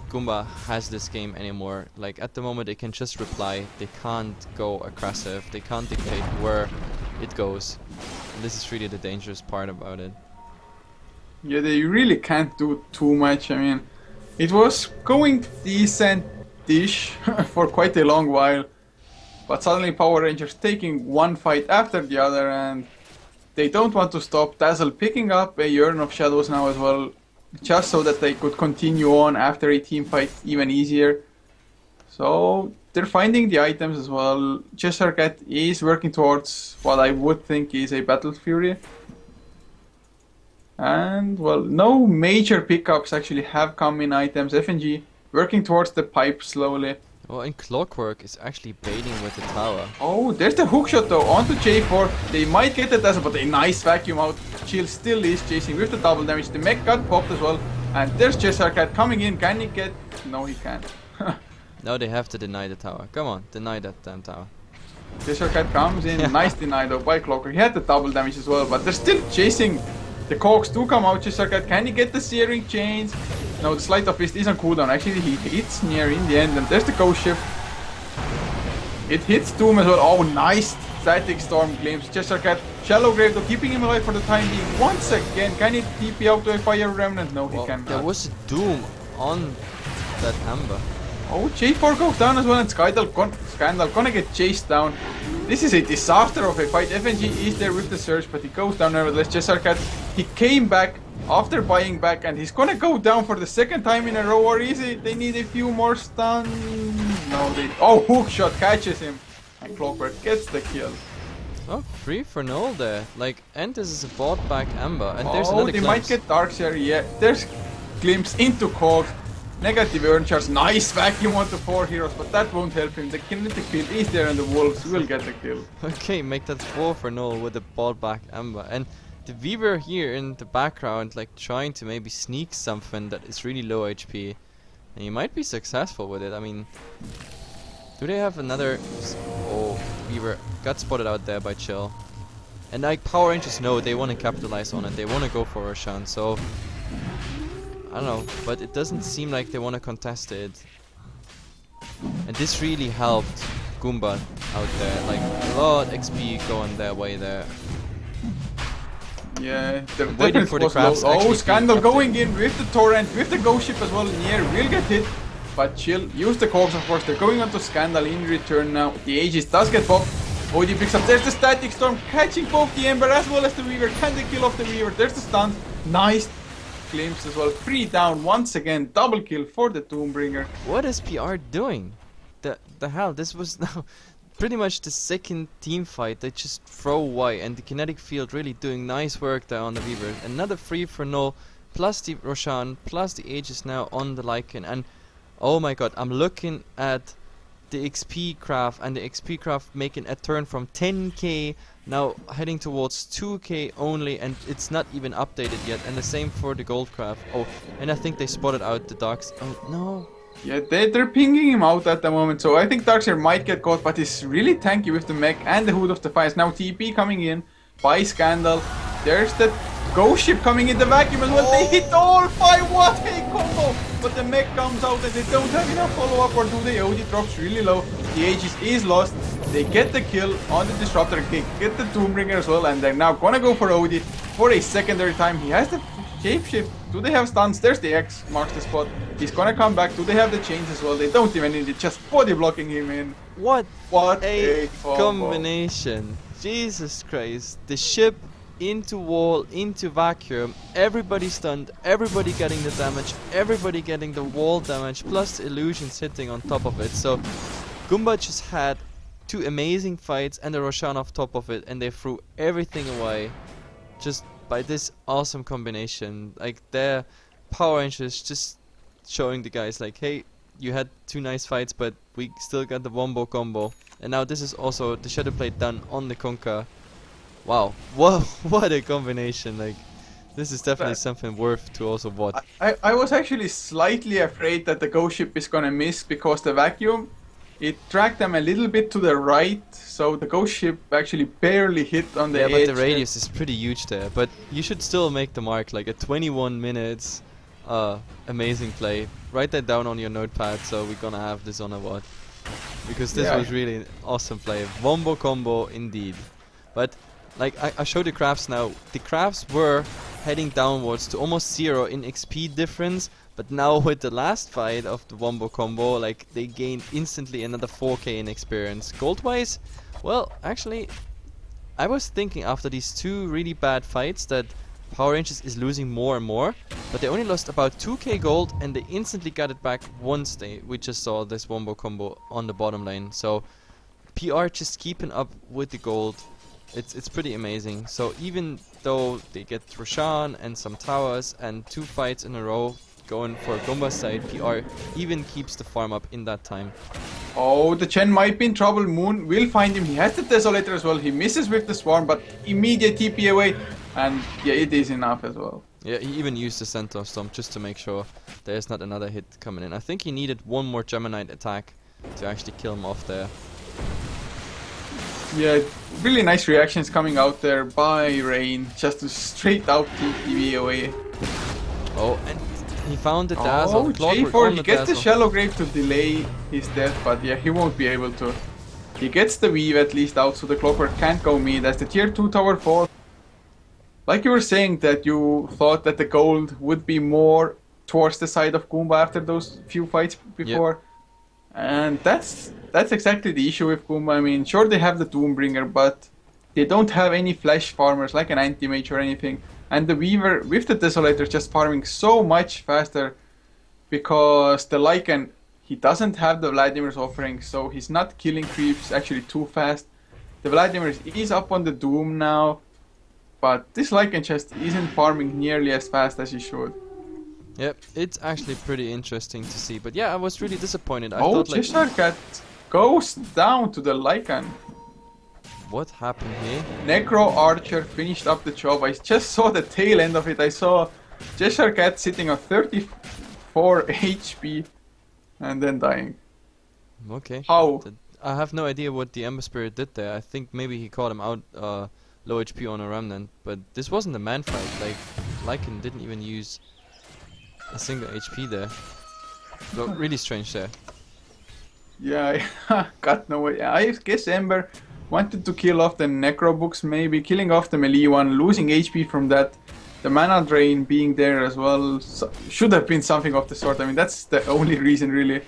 Goomba has this game anymore. Like, at the moment they can just reply, they can't go aggressive, they can't dictate where it goes. And this is really the dangerous part about it.
Yeah, they really can't do too much. I mean, it was going decent-ish for quite a long while, but suddenly Power Rangers taking one fight after the other, and they don't want to stop. Dazzle picking up a Yearn of Shadows now as well, just so that they could continue on after a team fight even easier. So they're finding the items as well. Cheshire Cat is working towards what I would think is a Battle Fury. And, well, no major pickups actually have come in items. FNG working towards the pipe slowly.
Oh, and Clockwork is actually baiting with the tower.
Oh, there's the hookshot though, onto J4. They might get the Dazzle, but a nice vacuum out. Chill still is chasing with the double damage. The mech got popped as well. And there's Cheshire Cat coming in. Can he get... No, he can't.
Now they have to deny the tower. Come on, deny that damn tower.
Cheshire Cat comes in. Nice deny though by Clockwork. He had the double damage as well, but they're still chasing. The cogs do come out. Cheshire Cat, can he get the searing chains? No, the Sleight of Fist is on cooldown. Actually, he hits near in the end, and there's the ghost shift. It hits Doom as well. Oh, nice static storm glimpse. Cheshire Cat, shallow grave though, keeping him alive for the time being. Once again, can he TP out to a fire remnant? No, he cannot.
There was a Doom on that Amber.
Oh, J4 goes down as well, and Scandal gonna get chased down. This is a disaster of a fight. FNG is there with the surge, but he goes down nevertheless. Cheshire Cat, he came back after buying back, and he's gonna go down for the second time in a row, or is it? They need a few more stuns. No, they... Oh, hookshot catches him, and Clockwork gets the kill.
Oh, 3 for 0 there. Like, and this is a bought back Amber, and there's
Oh,
another
they
glimpse.
might get Darkseer, yeah. There's glimpse into Cogs. Negative Earn Charge, nice vacuum onto 4 heroes, but that won't help him. The kinetic field is there and the wolves will get the kill.
Okay, make that 4 for 0 with a bought back Amber. And the Weaver here in the background, like trying to maybe sneak something that is really low HP. And he might be successful with it. I mean, do they have another... Oh, Weaver got spotted out there by Chill. And like Power Rangers know they want to capitalize on it. They want to go for Roshan, so... I don't know, but it doesn't seem like they want to contest it. And this really helped Goomba out there. Like, a lot of XP going their way there.
Yeah, the
Waiting for the crafts.
Oh, Scandal going in with the torrent, with the ghost ship as well. Nier will get hit, but Chill use the cogs of course. They're going on to Scandal in return now. The Aegis does get popped. OD picks up. There's the static storm catching both the Ember as well as the Weaver. Can they kill off the Weaver? There's the stun. Nice glimpse as well. 3 down once again. Double kill for the Doombringer.
What is PR doing? The hell? This was now pretty much the second team fight. They just throw away, and the kinetic field really doing nice work there on the Weaver. Another 3 for 0, plus the Roshan, plus the Aegis now on the Lycan. And oh my god, I'm looking at the XP craft, and the XP craft making a turn from 10k now heading towards 2k only, and it's not even updated yet. And the same for the gold craft. Oh, and I think they spotted out the darks. Oh no.
Yeah, they're pinging him out at the moment, so I think Darkseer might get caught, but he's really tanky with the mech and the Hood of Defiance. Now TP coming in by Scandal. There's the ghost ship coming in the vacuum as well. They hit all 5. What a combo! But the mech comes out and they don't have enough follow-up, or do they? OD drops really low. The Aegis is lost. They get the kill on the Disruptor King, get the Doombringer as well, and they're now gonna go for OD for a secondary time. He has the shapeshift. Do they have stuns? There's the X, marks the spot. He's gonna come back. Do they have the chains as well? They don't even need it, just body blocking him in.
What a
combo.
combination. Jesus Christ. The ship into wall, into vacuum, everybody stunned, everybody getting the damage, everybody getting the wall damage, plus illusions hitting on top of it. So Goomba just had 2 amazing fights and a Roshan off top of it, and they threw everything away just by this awesome combination. Like, their Power Rangers just showing the guys like, hey, you had 2 nice fights, but we still got the wombo combo. And now this is also the Shadow Blade done on the Conker. Wow, whoa, what a combination. Like, this is definitely something worth to also watch.
I was actually slightly afraid that the ghost ship is gonna miss because the vacuum. It tracked them a little bit to the right, so the ghost ship actually barely hit on the
Yeah,
edge.
but the radius is pretty huge there. But you should still make the mark, like at 21 minutes. Amazing play. Write that down on your notepad, so we're gonna have this on a what? Because this was really an awesome play. Wombo combo indeed. But like I showed the graphs now. The graphs were heading downwards to almost 0 in XP difference. But now with the last fight of the Wombo combo, like they gained instantly another 4k in experience. Gold wise, well, actually, I was thinking after these two really bad fights that Power Rangers is losing more and more, but they only lost about 2k gold and they instantly got it back once we just saw this Wombo combo on the bottom lane. So PR just keeping up with the gold. It's pretty amazing. So even though they get Roshan and some towers and 2 fights in a row going for Goomba's side, PR even keeps the farm up in that time.
Oh, the Chen might be in trouble. Moon will find him. He has the Desolator as well. He misses with the Swarm, but immediate TP away. And yeah, it is enough as well.
Yeah, he even used the Centaur Stomp just to make sure there's not another hit coming in. I think he needed one more Gemini attack to actually kill him off there.
Yeah, really nice reactions coming out there by Rain, just to straight out TP away.
Oh, and he found the Dazzle.
Oh, J4, he gets the Shallow Grave to delay his death, but yeah, he won't be able to. He gets the Weave at least out, so the Clockwork can't go mid as the tier 2 tower falls. Like you were saying that you thought that the gold would be more towards the side of Goomba after those few fights before. Yep. And that's exactly the issue with Goomba. I mean, sure they have the Doombringer, but they don't have any flash farmers like an Anti-Mage or anything. And the Weaver with the Desolator just farming so much faster because the Lycan, he doesn't have the Vladimir's offering, so he's not killing creeps actually too fast. The Vladimir is up on the Doom now, but this Lycan just isn't farming nearly as fast as he should.
Yep, it's actually pretty interesting to see. But yeah, I was really disappointed. I
oh,
thought like
Cheshire goes down to the Lycan.
What happened here?
Necro Archer finished up the job. I just saw the tail end of it. I saw Cheshire Cat sitting on 34 HP and then dying.
Okay.
How?
I have no idea what the Ember Spirit did there. I think maybe he caught him out low HP on a Remnant, but this wasn't a man fight. Like Lycan didn't even use a single HP there. So really strange there.
Yeah, I got no way. I guess Ember wanted to kill off the Necro books, maybe killing off the melee one, losing HP from that. The mana drain being there as well should have been something of the sort. I mean, that's the only reason really.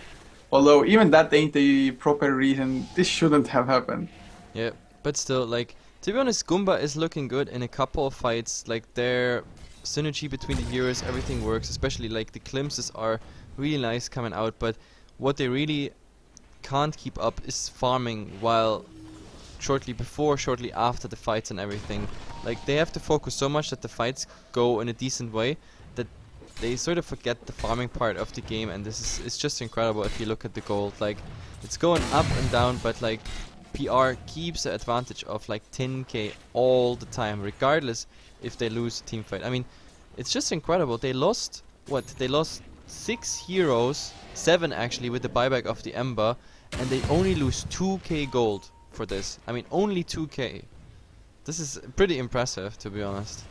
Although even that ain't a proper reason. This shouldn't have happened.
Yeah, but still, like, to be honest, Goomba is looking good in a couple of fights. Like, their synergy between the heroes, everything works. Especially like the glimpses are really nice coming out. But what they really can't keep up is farming while shortly before, shortly after the fights and everything. Like, they have to focus so much that the fights go in a decent way that they sort of forget the farming part of the game, and this is, it's just incredible if you look at the gold. Like, it's going up and down, but like PR keeps the advantage of like 10k all the time, regardless if they lose a team fight. I mean, it's just incredible. They lost what? They lost 6 heroes, 7 actually with the buyback of the Ember, and they only lose 2k gold for this. I mean, only 2k. This is pretty impressive, to be honest.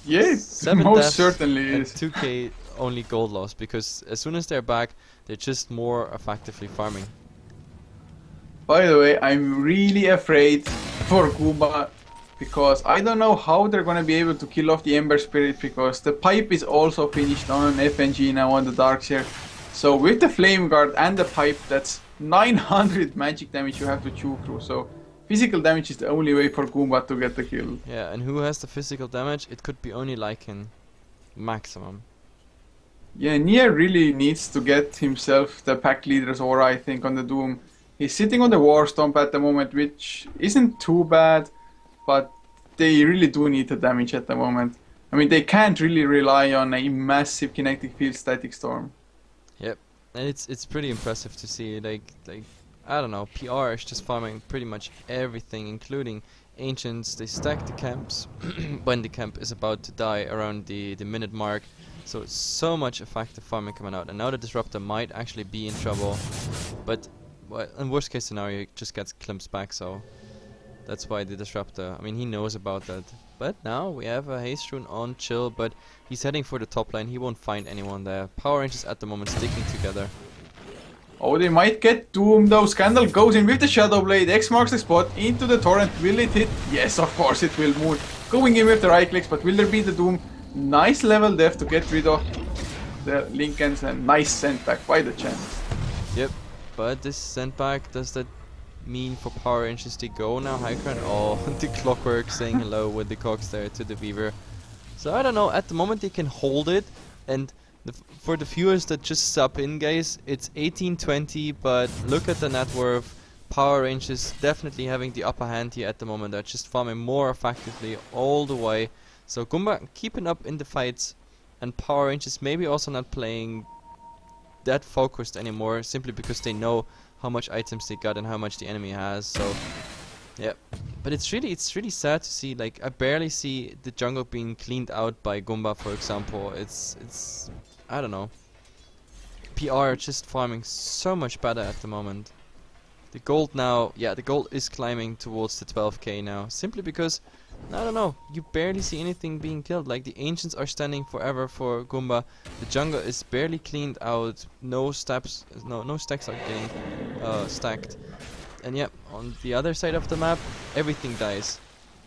Yeah,
7
most
deaths
certainly
and
is.
2k only gold loss, because as soon as they're back, they're just more effectively farming.
By the way, I'm really afraid for Goomba because I don't know how they're gonna be able to kill off the Ember Spirit, because the pipe is also finished on FNG now on the Darkseer. So with the Flame Guard and the pipe, that's 900 magic damage you have to chew through. So physical damage is the only way for Goomba to get the kill.
Yeah, and who has the physical damage? It could be only Lycan, maximum.
Yeah, Nier really needs to get himself the pack leader's aura, I think, on the Doom. He's sitting on the War Stomp at the moment, which isn't too bad, but they really do need the damage at the moment. I mean, they can't really rely on a massive kinetic field static storm.
Yep, and it's pretty impressive to see. Like I don't know, PR is just farming pretty much everything, including Ancients. They stack the camps when the camp is about to die around the minute mark. So it's so much effective farming coming out. And now the Disruptor might actually be in trouble. But well, in worst case scenario, he just gets Klimps back, so that's why the Disruptor, I mean, he knows about that. But now we have a Haste Rune on chill, but he's heading for the top lane. He won't find anyone there. Power Rangers at the moment sticking together.
Oh, they might get doomed though. Scandal goes in with the Shadow Blade. X marks the spot into the torrent. Will it hit? Yes, of course it will. Moon going in with the right clicks, but will there be the doom? Nice level def to get rid of the Lincolns, and nice sent back by the chance.
Yep, but this sent back, does that mean for Power Rangers to go now? High ground? Oh, the Clockwork saying hello with the cogs there to the Weaver. So I don't know, at the moment they can hold it, and for the viewers that just sub in, guys, it's 18-20, but look at the net worth. Power Rangers definitely having the upper hand here at the moment. They're just farming more effectively all the way. So Goomba keeping up in the fights, and Power Rangers maybe also not playing that focused anymore, simply because they know how much items they got and how much the enemy has. So yeah, but it's really sad to see. Like, I barely see the jungle being cleaned out by Goomba, for example. It's I don't know. PR just farming so much better at the moment. The gold now, yeah, the gold is climbing towards the 12k now, simply because, I don't know, you barely see anything being killed. Like, the ancients are standing forever for Goomba. The jungle is barely cleaned out. No stacks are getting stacked. And yeah, on the other side of the map, everything dies.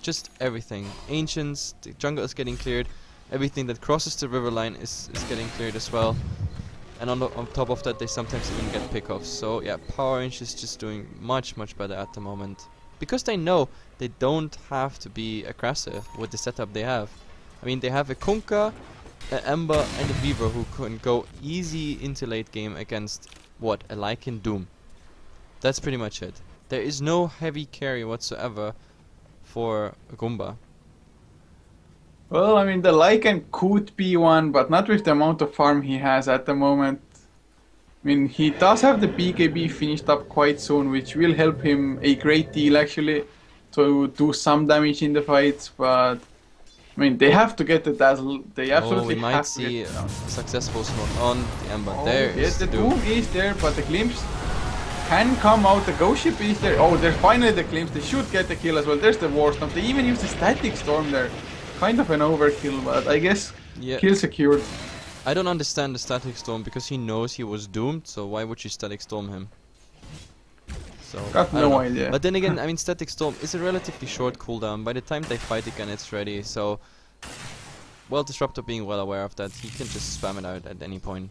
Just everything. Ancients, the jungle is getting cleared. Everything that crosses the river line is getting cleared as well. And on top of that, they sometimes even get pickoffs. So yeah, Power Rangers just doing much better at the moment. Because they know they don't have to be aggressive with the setup they have. I mean, they have a Kunkka, an Ember, and a Weaver who can go easy into late game against, what, a Lycan Doom. That's pretty much it. There is no heavy carry whatsoever for Goomba.
Well, I mean, the Lycan could be one, but not with the amount of farm he has at the moment. I mean, he does have the BKB finished up quite soon, which will help him a great deal actually to do some damage in the fights, but I mean, they have to get the Dazzle. They absolutely
we might
have to
see
get it.
a successful smoke on the Ember.
Oh,
There
yes,
is
the
Doom.
Doom is there, but the Glimpse can come out. The Ghost Ship is there. Oh, there's finally the Glimpse. They should get the kill as well. There's the War Storm. They even use the Static Storm there. Kind of an overkill, but I guess kill secured.
I don't understand the Static Storm, because he knows he was doomed, so why would you Static Storm him? So,
Got no idea.
But then again, I mean, Static Storm is a relatively short cooldown. By the time they fight again, it's ready, so... Well, Disruptor being well aware of that, he can just spam it out at any point.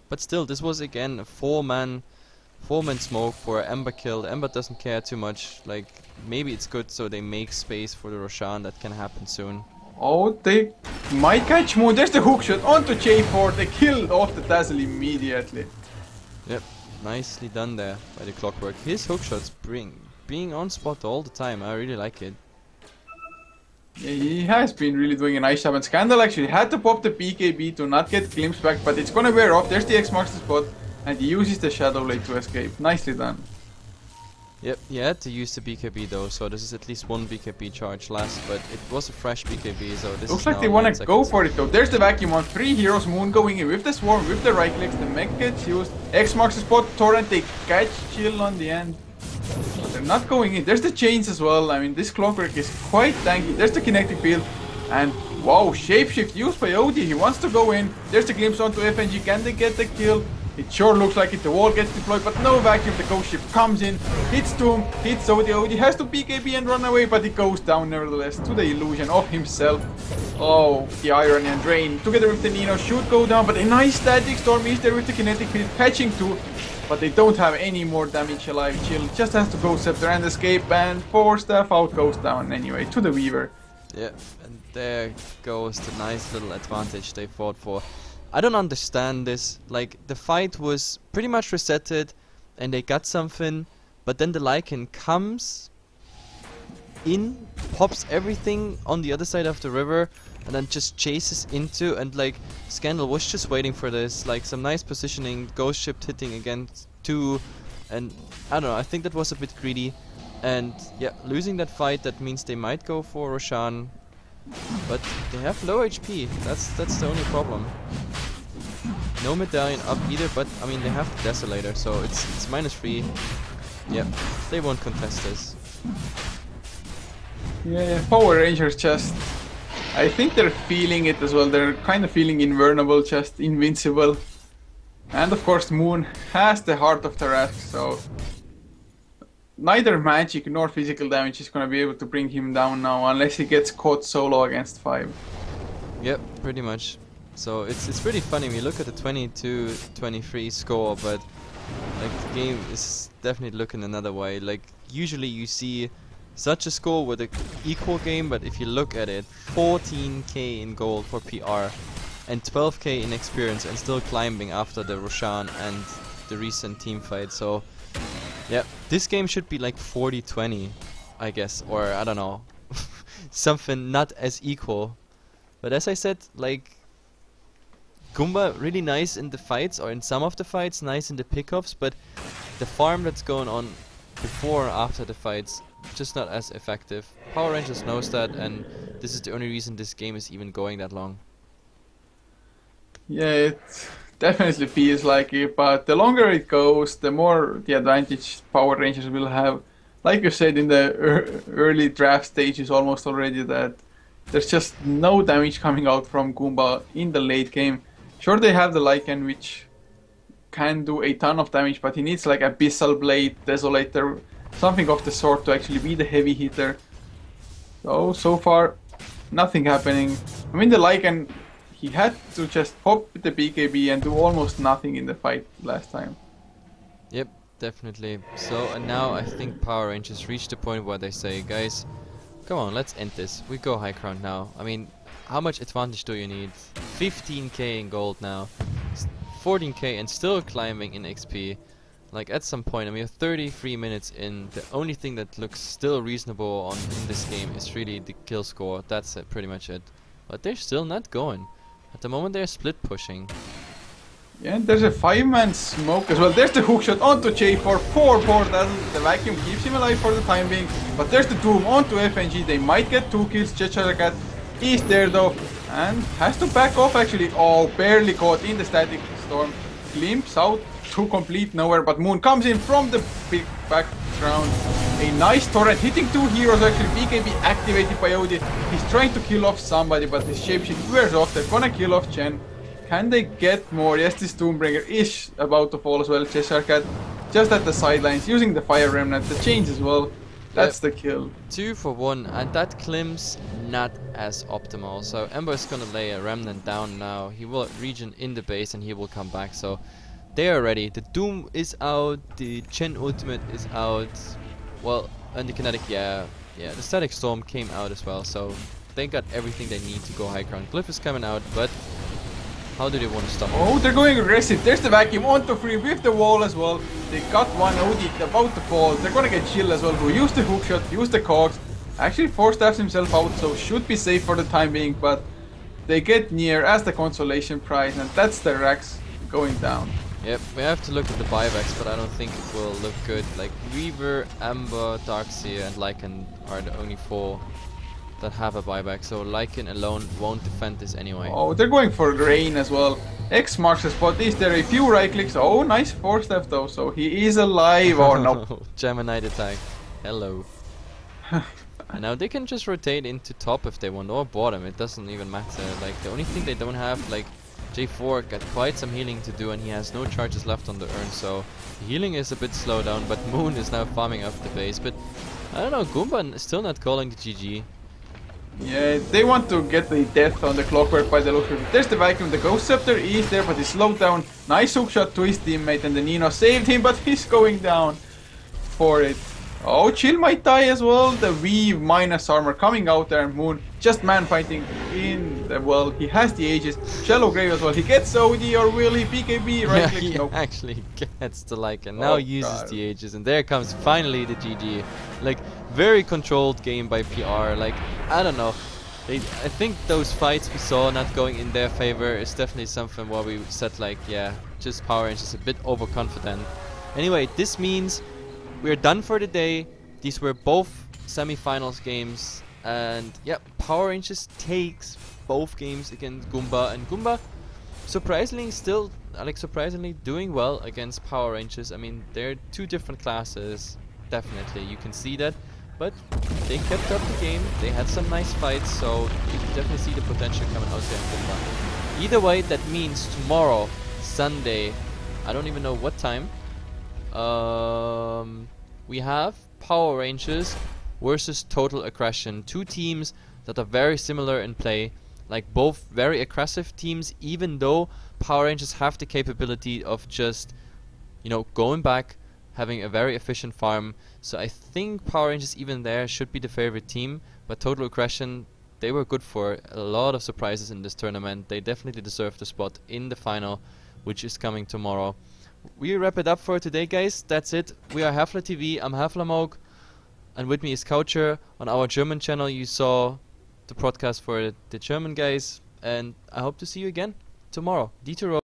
But still, this was again a four-man smoke for Ember kill. Ember doesn't care too much, like, maybe it's good so they make space for the Roshan. That can happen soon.
Oh, they might catch Moon. There's the hookshot onto J4. They killed off the Dazzle immediately.
Yep, nicely done there by the Clockwork. His hookshots being on spot all the time. I really like it.
Yeah, he has been really doing a nice job. And Scandal actually had to pop the BKB to not get Glimpse back, but it's gonna wear off. There's the X marks the spot, and he uses the Shadow Blade to escape. Nicely done.
Yep, he had to use the BKB though, so this is at least one BKB charge last, but it was a fresh BKB, so this
Looks
is
like
now
they want
9
to go
seconds.
for it though. There's the vacuum on 3 heroes. Moon going in with the swarm, with the right clicks. The mech gets used. X marks the spot. Torrent, they catch chill on the end. But they're not going in. There's the chains as well. I mean, this Clockwork is quite tanky. There's the kinetic field. And wow, shapeshift used by Odie. He wants to go in. There's the glimpse onto FNG. Can they get the kill? It sure looks like it. The wall gets deployed, but no vacuum. The ghost ship comes in, hits Doom, hits Odie. Odie has to BKB and run away, but he goes down nevertheless to the illusion of himself. Oh, the irony and drain together with the Nino should go down, but a nice static storm is there with the kinetic field catching two. But they don't have any more damage alive. Chill just has to go scepter and escape, and 4 staff out goes down anyway to the Weaver.
Yeah, and there goes the nice little advantage they fought for. I don't understand this. Like, the fight was pretty much resetted and they got something, but then the Lycan comes in, pops everything on the other side of the river, and then just chases into, and like, Scandal was just waiting for this, like some nice positioning, ghost ship hitting against 2, and I don't know, I think that was a bit greedy, and yeah, losing that fight, that means they might go for Roshan, but they have low HP, that's the only problem. No medallion up either, but I mean they have the Desolator, so it's -3. Yep, they won't contest this.
Yeah, Power Rangers just... I think they're feeling it as well. They're kind of feeling invulnerable, just invincible. And of course Moon has the heart of the Rask, so... neither magic nor physical damage is gonna be able to bring him down now, unless he gets caught solo against 5.
Yep, pretty much. So it's pretty funny when you look at the 22-23 score, but like the game is definitely looking another way. Like usually you see such a score with an equal game, but if you look at it, 14k in gold for PR and 12k in experience, and still climbing after the Roshan and the recent team fight. So yeah, this game should be like 40-20, I guess, or I don't know, something not as equal. But as I said, like Goomba really nice in the fights, or in some of the fights, nice in the pickoffs, but the farm that's going on before or after the fights, just not as effective. Power Rangers knows that, and this is the only reason this game is even going that long.
Yeah, it definitely feels like it, but the longer it goes, the more the advantage Power Rangers will have. Like you said in the early draft stages almost already, that there's just no damage coming out from Goomba in the late game. Sure, they have the Lycan, which can do a ton of damage, but he needs like Abyssal Blade, Desolator, something of the sort to actually be the heavy hitter. So far, nothing happening. I mean, the Lycan, he had to just pop with the BKB and do almost nothing in the fight last time.
Yep, definitely. So, and now I think Power Rangers reached the point where they say, guys, come on, let's end this. We go high ground now. I mean, how much advantage do you need? 15k in gold now, 14k and still climbing in XP. Like at some point, I mean, 33 minutes in, the only thing that looks still reasonable in this game is really the kill score. That's pretty much it. But they're still not going. At the moment they're split pushing.
Yeah, and there's a 5-man smoke as well. There's the hookshot onto J4. Poor Dazzle. The vacuum keeps him alive for the time being. But there's the Doom onto FNG. They might get 2 kills. Cheshire Cat is there though, and has to back off actually. Oh, barely caught in the static storm. Glimpse out to complete nowhere, but Moon comes in from the big background. A nice torrent hitting 2 heroes actually. BKB activated by Odie. He's trying to kill off somebody, but his shapeshift wears off. They're gonna kill off Chen. Can they get more? Yes, this Doombringer is about to fall as well. Cheshire Cat just at the sidelines using the Fire Remnant. The change as well. That's the kill.
2 for 1, and that Klim's not as optimal. So Ember is gonna lay a Remnant down now. He will regen in the base and he will come back. So they are ready. The Doom is out. The Chen ultimate is out. Well, and the kinetic, yeah, the static storm came out as well. So they got everything they need to go high ground. Glyph is coming out, but how do they want to stop him?
Oh, they're going aggressive. There's the vacuum onto 3 with the wall as well. They got one Odie about to fall. They're gonna get Chill as well, who used the hookshot, used the cogs. Actually 4-stabs himself out, so should be safe for the time being, but they get near as the consolation prize, and that's the Rax going down.
Yep, we have to look at the buybacks, but I don't think it will look good. Like Weaver, Amber, Darkseer and Lycan are the only 4 that have a buyback, so Lycan alone won't defend this anyway.
Oh, they're going for Grain as well. X marks the spot. Is there a few right clicks? Oh, nice 4-stab though, so he is alive or no.
Gemini attack. Hello. And now they can just rotate into top if they want, or bottom, it doesn't even matter. Like the only thing they don't have, like J4 got quite some healing to do and he has no charges left on the urn, so the healing is a bit slowed down, but Moon is now farming up the base. But I don't know, Goomba is still not calling the GG.
Yeah, they want to get the death on the Clockwork by the looks of it. There's the vacuum, the Ghost Scepter is there, but he's slowed down. Nice hookshot to his teammate, and the Nino saved him, but he's going down for it. Oh, Chill might die as well. The Weave minus armor coming out there, and Moon just man fighting in the well. He has the Aegis. Shallow Grave as well. He gets OD, or will he? BKB right click?
He
nope.
actually gets the Lycan. Now uses the Aegis, and there comes finally the GG. Like very controlled game by PR. Like I don't know. I think those fights we saw not going in their favor is definitely something where we said like, yeah, just Power Rangers a bit overconfident. Anyway, this means we're done for the day. These were both semi-finals games, and yeah, Power Rangers takes both games against Goomba, and Goomba surprisingly still are like surprisingly doing well against Power Rangers. I mean, they're two different classes, definitely. You can see that, but they kept up the game. They had some nice fights, so you can definitely see the potential coming out there in Goomba. Either way, that means tomorrow, Sunday, I don't even know what time. We have Power Rangers versus Total Aggression. Two teams that are very similar in play, like both very aggressive teams, even though Power Rangers have the capability of just, going back, having a very efficient farm. So I think Power Rangers even there should be the favorite team, but Total Aggression, they were good for a lot of surprises in this tournament. They definitely deserve the spot in the final, which is coming tomorrow. We wrap it up for today, guys. That's it. We are Heflatv. I'm Heflamog, and with me is Coucher. On our German channel, you saw the podcast for the German guys, and I hope to see you again tomorrow. D2RO.